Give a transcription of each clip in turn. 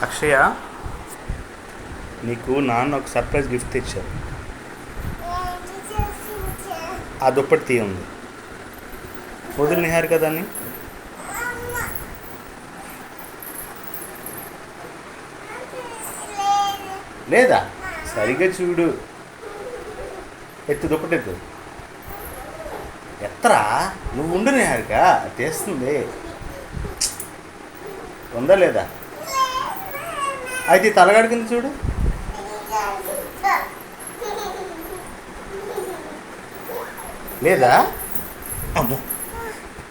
అక్షయ, నీకు నాన్న ఒక సర్ప్రైజ్ గిఫ్ట్ తెచ్చారు. ఆ దుప్పటి తీయండి. వదిలి నిహారు కదా అని. లేదా సరిగ్గా చూడు. ఎత్తు, దుప్పటి ఎత్తు. ఎత్తరా, నువ్వు ఉండు నిహారిక, తెస్తుంది. ఉందా లేదా? అయితే తలగాడి కింద చూడు. లేదా? అమ్మో,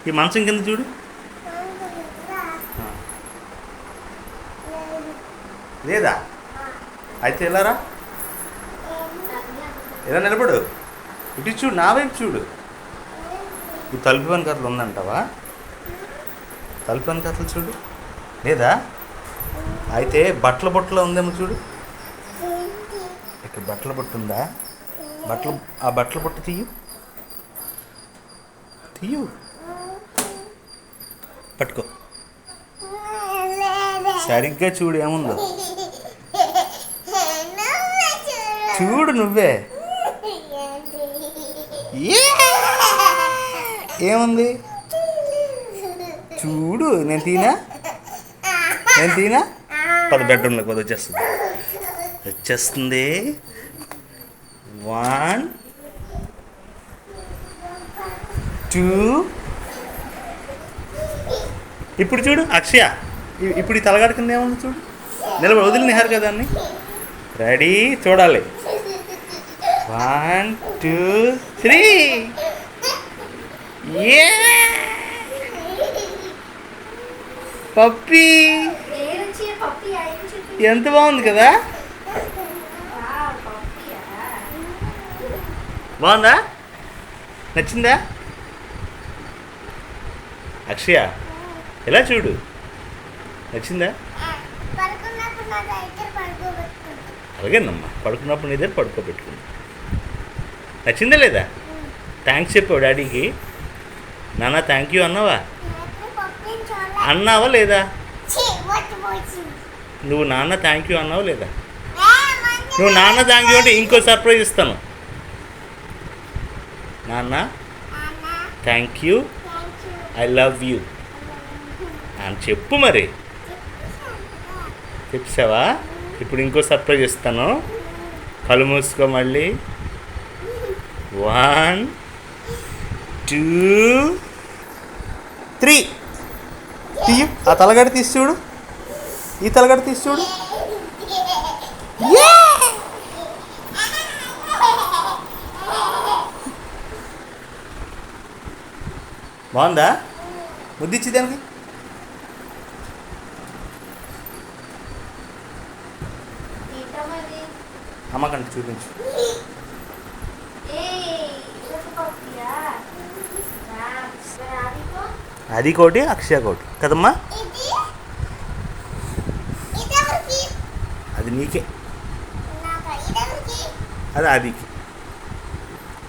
ఈ మంచం కింద చూడు. లేదా? అయితే వెళ్ళారా? ఎలా నిలబడు, ఇటు చూడు, నా వైపు చూడు. ఈ తలుపు వెనకట్లు ఉందంటావా? తలుపు వెనకట్లు చూడు. లేదా? అయితే బట్టల బొట్టలో ఉందేమో చూడు. ఇక్కడ బట్టల బొట్టు ఉందా? ఆ బట్టల బొట్టు తీయు. పట్టుకో, సరిగ్గా చూడు ఏముందో. చూడు నువ్వే. ఏముంది చూడు. నేను తీనా పద, బెడ్రూమ్లోకి పద. వచ్చేస్తుంది. 1 2. ఇప్పుడు చూడు అక్షయ, ఇప్పుడు ఈ తలగాడి కింద ఏముంది చూడు. నిలబడి వదిలి నిహారు కదా అన్ని. రెడీ, చూడాలి. 1 2 3. పప్పీ ఎంత బాగుంది కదా. బాగుందా? నచ్చిందా? అక్షయ, ఎలా చూడు, నచ్చిందా? అలాగేనమ్మా, పడుకున్నప్పుడు నీ దగ్గర పడుకోబెట్టుకుంది. నచ్చిందా లేదా? థ్యాంక్స్ చెప్పావు డాడీకి. నాన్న థ్యాంక్ యూ అన్నావా లేదా? నువ్వు నాన్న థ్యాంక్ యూ అన్నావా లేదా? నువ్వు నాన్న థ్యాంక్ యూ అంటే ఇంకో సర్ప్రైజ్ ఇస్తాను. నాన్న thank you, I love you అని చెప్పు. మరి చెప్పావా? ఇప్పుడు ఇంకో సర్ప్రైజ్ ఇస్తాను. కళ్ళు మూసుకో మళ్ళీ. 1 2 3. తీయు. ఆ తలగడ తీసి చూడు. ఈ తలగడ తీసి చూడు. బాగుందా? ముద్దిచ్చి దానికి. అమ్మకంటే చూపించు. అది కోటి, అక్షయ కోటి కదమ్మా. అది నీకే, అది ఆదికి.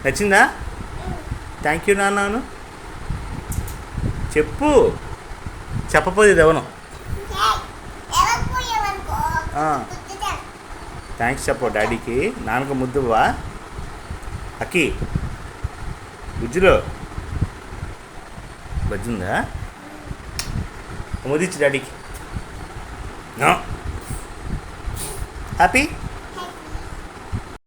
నచ్చిందా? థ్యాంక్ యూ నాన్నాను చెప్పు. చెప్పపోతే ఇది ఎవను. థ్యాంక్స్ చెప్పు డాడీకి. నాన్నకు ముద్దువా అక్కి. బుజ్జులో బజ్జుందా? ముద్దిచ్చి డాడీకి. హ్యాపీ.